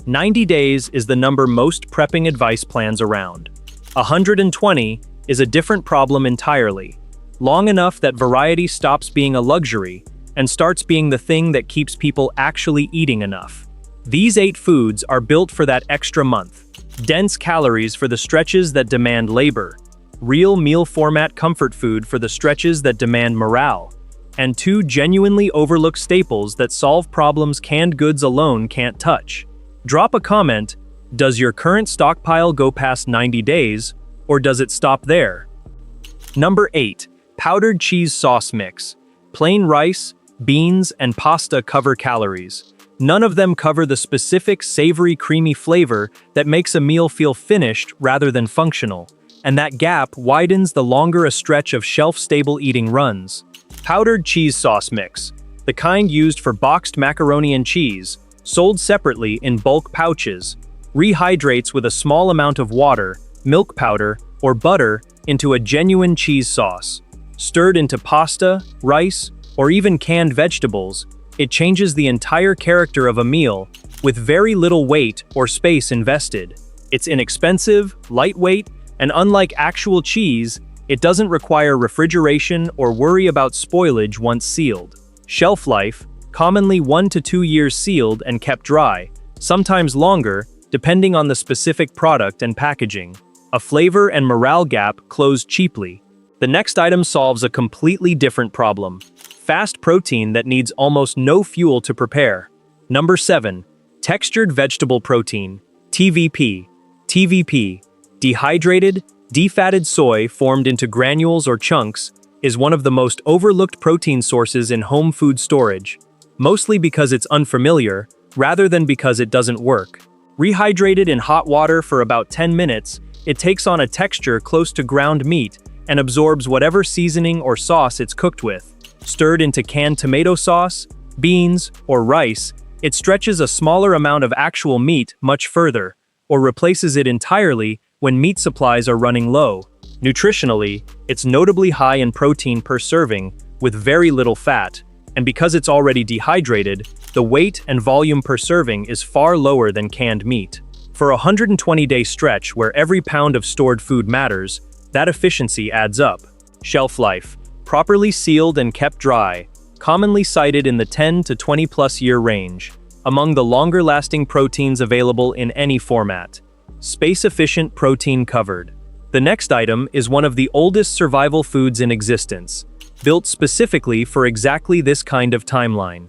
90 days is the number most prepping advice plans around. 120 is a different problem entirely. Long enough that variety stops being a luxury and starts being the thing that keeps people actually eating enough. These 8 foods are built for that extra month. Dense calories for the stretches that demand labor. Real meal format comfort food for the stretches that demand morale. And 2 genuinely overlooked staples that solve problems canned goods alone can't touch. Drop a comment, does your current stockpile go past 90 days, or does it stop there? Number 8. Powdered cheese sauce mix. Plain rice, beans, and pasta cover calories. None of them cover the specific savory, creamy flavor that makes a meal feel finished rather than functional. And that gap widens the longer a stretch of shelf-stable eating runs. Powdered cheese sauce mix. The kind used for boxed macaroni and cheese, sold separately in bulk pouches, rehydrates with a small amount of water, milk powder, or butter into a genuine cheese sauce. Stirred into pasta, rice, or even canned vegetables, it changes the entire character of a meal with very little weight or space invested. It's inexpensive, lightweight, and unlike actual cheese, it doesn't require refrigeration or worry about spoilage once sealed. Shelf life, commonly 1 to 2 years sealed and kept dry, sometimes longer, depending on the specific product and packaging. A flavor and morale gap closed cheaply. The next item solves a completely different problem. Fast protein that needs almost no fuel to prepare. Number 7. Textured vegetable protein, TVP. TVP, dehydrated, defatted soy formed into granules or chunks, is one of the most overlooked protein sources in home food storage, mostly because it's unfamiliar, rather than because it doesn't work. Rehydrated in hot water for about 10 minutes, it takes on a texture close to ground meat and absorbs whatever seasoning or sauce it's cooked with. Stirred into canned tomato sauce, beans, or rice, it stretches a smaller amount of actual meat much further, or replaces it entirely when meat supplies are running low. Nutritionally, it's notably high in protein per serving, with very little fat, and because it's already dehydrated, the weight and volume per serving is far lower than canned meat. For a 120-day stretch where every pound of stored food matters, that efficiency adds up. Shelf life. Properly sealed and kept dry, commonly cited in the 10 to 20+ year range, among the longer-lasting proteins available in any format. Space-efficient protein covered. The next item is one of the oldest survival foods in existence, built specifically for exactly this kind of timeline.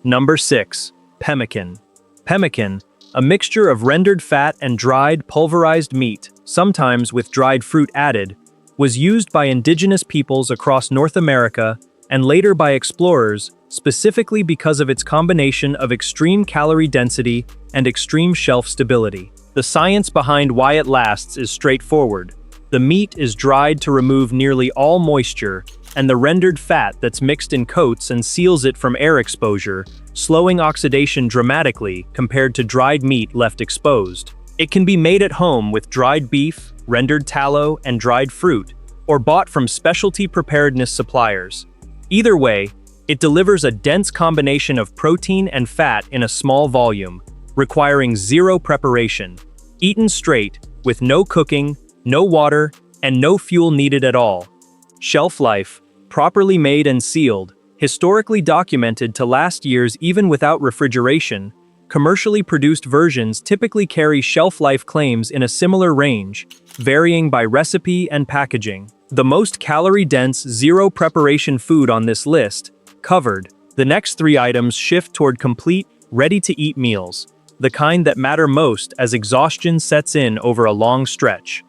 Number 6. Pemmican. Pemmican, a mixture of rendered fat and dried pulverized meat, sometimes with dried fruit added, was used by indigenous peoples across North America and later by explorers, specifically because of its combination of extreme calorie density and extreme shelf stability. The science behind why it lasts is straightforward. The meat is dried to remove nearly all moisture, and the rendered fat that's mixed in coats and seals it from air exposure, slowing oxidation dramatically compared to dried meat left exposed. It can be made at home with dried beef, rendered tallow, and dried fruit, or bought from specialty preparedness suppliers. Either way, it delivers a dense combination of protein and fat in a small volume, requiring zero preparation. Eaten straight, with no cooking, no water, and no fuel needed at all. Shelf life, properly made and sealed, historically documented to last years even without refrigeration. Commercially produced versions typically carry shelf life claims in a similar range, varying by recipe and packaging. The most calorie-dense, zero-preparation food on this list, covered. The next 3 items shift toward complete, ready-to-eat meals, the kind that matter most as exhaustion sets in over a long stretch.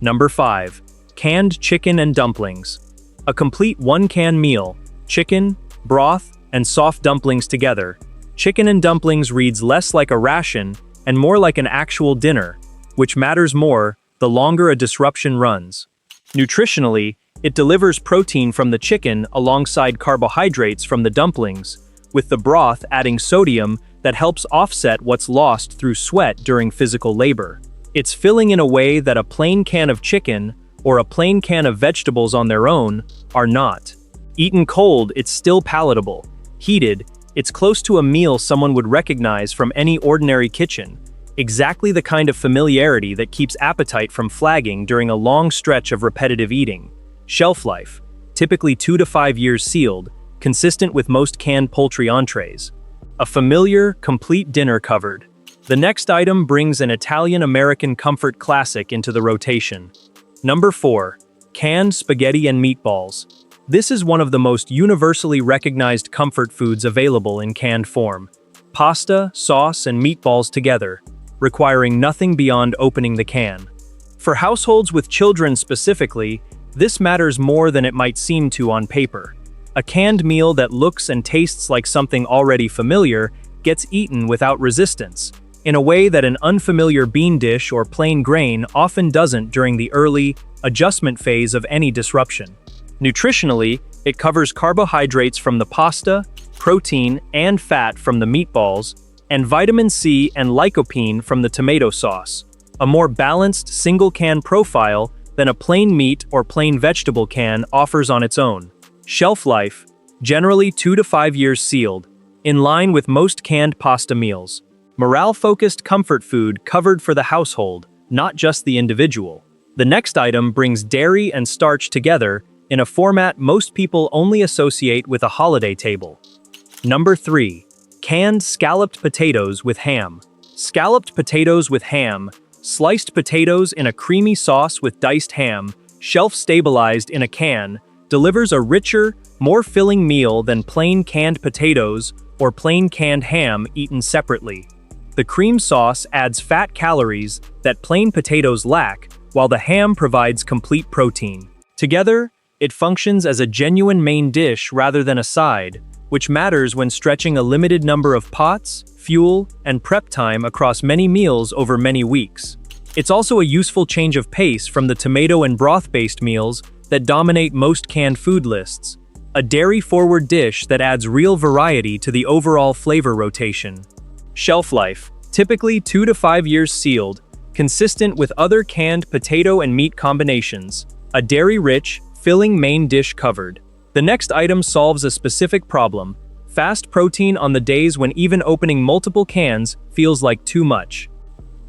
Number 5. Canned chicken and dumplings. A complete one-can meal, chicken, broth, and soft dumplings together. Chicken and dumplings reads less like a ration and more like an actual dinner, which matters more the longer a disruption runs. Nutritionally, it delivers protein from the chicken alongside carbohydrates from the dumplings, with the broth adding sodium that helps offset what's lost through sweat during physical labor. It's filling in a way that a plain can of chicken or a plain can of vegetables on their own are not. Eaten cold, it's still palatable. Heated, It's close to a meal someone would recognize from any ordinary kitchen, exactly the kind of familiarity that keeps appetite from flagging during a long stretch of repetitive eating. Shelf life, typically 2 to 5 years sealed, consistent with most canned poultry entrees. A familiar, complete dinner covered. The next item brings an Italian-American comfort classic into the rotation. Number 4. Canned spaghetti and meatballs. This is one of the most universally recognized comfort foods available in canned form. Pasta, sauce, and meatballs together, requiring nothing beyond opening the can. For households with children specifically, this matters more than it might seem to on paper. A canned meal that looks and tastes like something already familiar gets eaten without resistance, in a way that an unfamiliar bean dish or plain grain often doesn't during the early, adjustment phase of any disruption. Nutritionally, it covers carbohydrates from the pasta, protein and fat from the meatballs, and vitamin C and lycopene from the tomato sauce, a more balanced single-can profile than a plain meat or plain vegetable can offers on its own. Shelf life, generally 2 to 5 years sealed, in line with most canned pasta meals. Morale-focused comfort food covered for the household, not just the individual. The next item brings dairy and starch together in a format most people only associate with a holiday table. Number 3. Canned scalloped potatoes with ham. Scalloped potatoes with ham, sliced potatoes in a creamy sauce with diced ham, shelf-stabilized in a can, delivers a richer, more filling meal than plain canned potatoes or plain canned ham eaten separately. The cream sauce adds fat calories that plain potatoes lack, while the ham provides complete protein. Together, it functions as a genuine main dish rather than a side, which matters when stretching a limited number of pots, fuel, and prep time across many meals over many weeks. It's also a useful change of pace from the tomato and broth-based meals that dominate most canned food lists. A dairy-forward dish that adds real variety to the overall flavor rotation. Shelf life, typically 2 to 5 years sealed, consistent with other canned potato and meat combinations. A dairy-rich, filling main dish covered. The next item solves a specific problem: fast protein on the days when even opening multiple cans feels like too much.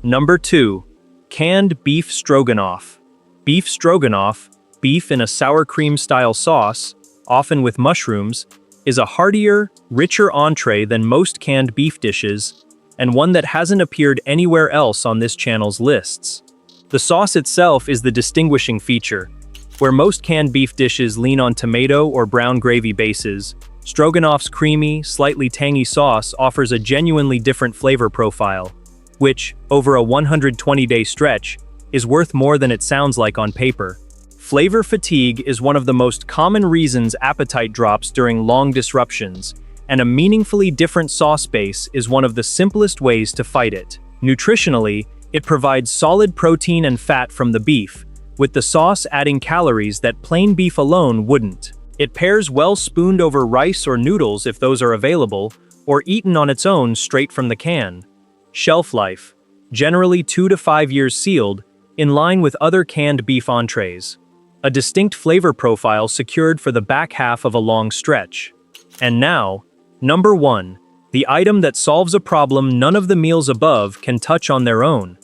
Number 2. Canned beef stroganoff. Beef stroganoff, beef in a sour cream-style sauce, often with mushrooms, is a heartier, richer entree than most canned beef dishes, and one that hasn't appeared anywhere else on this channel's lists. The sauce itself is the distinguishing feature. Where most canned beef dishes lean on tomato or brown gravy bases, stroganoff's creamy, slightly tangy sauce offers a genuinely different flavor profile, which, over a 120-day stretch, is worth more than it sounds like on paper. Flavor fatigue is one of the most common reasons appetite drops during long disruptions, and a meaningfully different sauce base is one of the simplest ways to fight it. Nutritionally, it provides solid protein and fat from the beef, with the sauce adding calories that plain beef alone wouldn't. It pairs well spooned over rice or noodles if those are available, or eaten on its own straight from the can. Shelf life, generally 2 to 5 years sealed, in line with other canned beef entrees. A distinct flavor profile secured for the back half of a long stretch. And now, number 1, the item that solves a problem none of the meals above can touch on their own.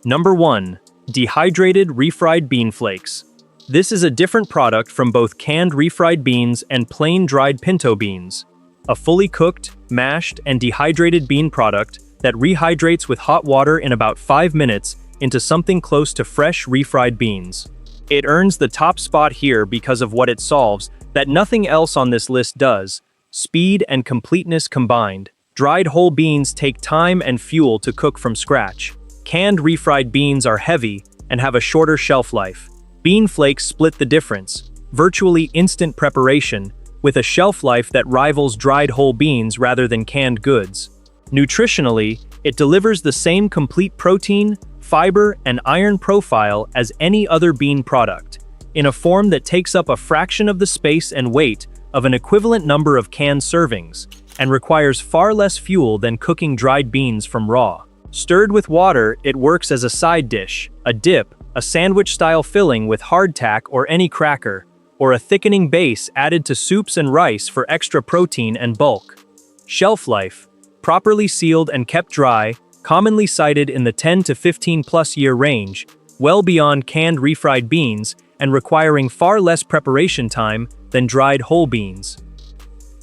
Number 1. Dehydrated refried bean flakes. This is a different product from both canned refried beans and plain dried pinto beans. A fully cooked, mashed, and dehydrated bean product that rehydrates with hot water in about 5 minutes into something close to fresh refried beans. It earns the top spot here because of what it solves that nothing else on this list does: speed and completeness combined. Dried whole beans take time and fuel to cook from scratch. Canned refried beans are heavy and have a shorter shelf life. Bean flakes split the difference, virtually instant preparation, with a shelf life that rivals dried whole beans rather than canned goods. Nutritionally, it delivers the same complete protein, fiber, and iron profile as any other bean product, in a form that takes up a fraction of the space and weight of an equivalent number of canned servings, and requires far less fuel than cooking dried beans from raw. Stirred with water, it works as a side dish, a dip, a sandwich-style filling with hardtack or any cracker, or a thickening base added to soups and rice for extra protein and bulk. Shelf life, properly sealed and kept dry, commonly cited in the 10 to 15 plus year range, well beyond canned refried beans and requiring far less preparation time than dried whole beans.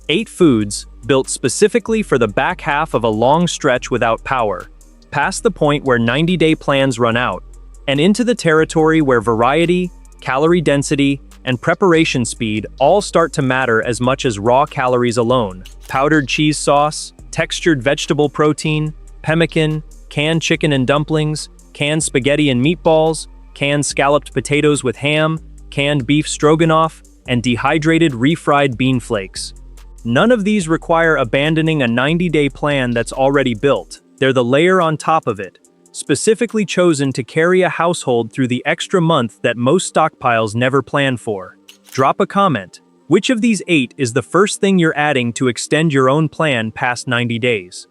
8 foods built specifically for the back half of a long stretch without power, past the point where 90-day plans run out, and into the territory where variety, calorie density, and preparation speed all start to matter as much as raw calories alone. Powdered cheese sauce, textured vegetable protein, pemmican, canned chicken and dumplings, canned spaghetti and meatballs, canned scalloped potatoes with ham, canned beef stroganoff, and dehydrated refried bean flakes. None of these require abandoning a 90-day plan that's already built. They're the layer on top of it, specifically chosen to carry a household through the extra month that most stockpiles never plan for. Drop a comment. Which of these 8 is the first thing you're adding to extend your own plan past 90 days?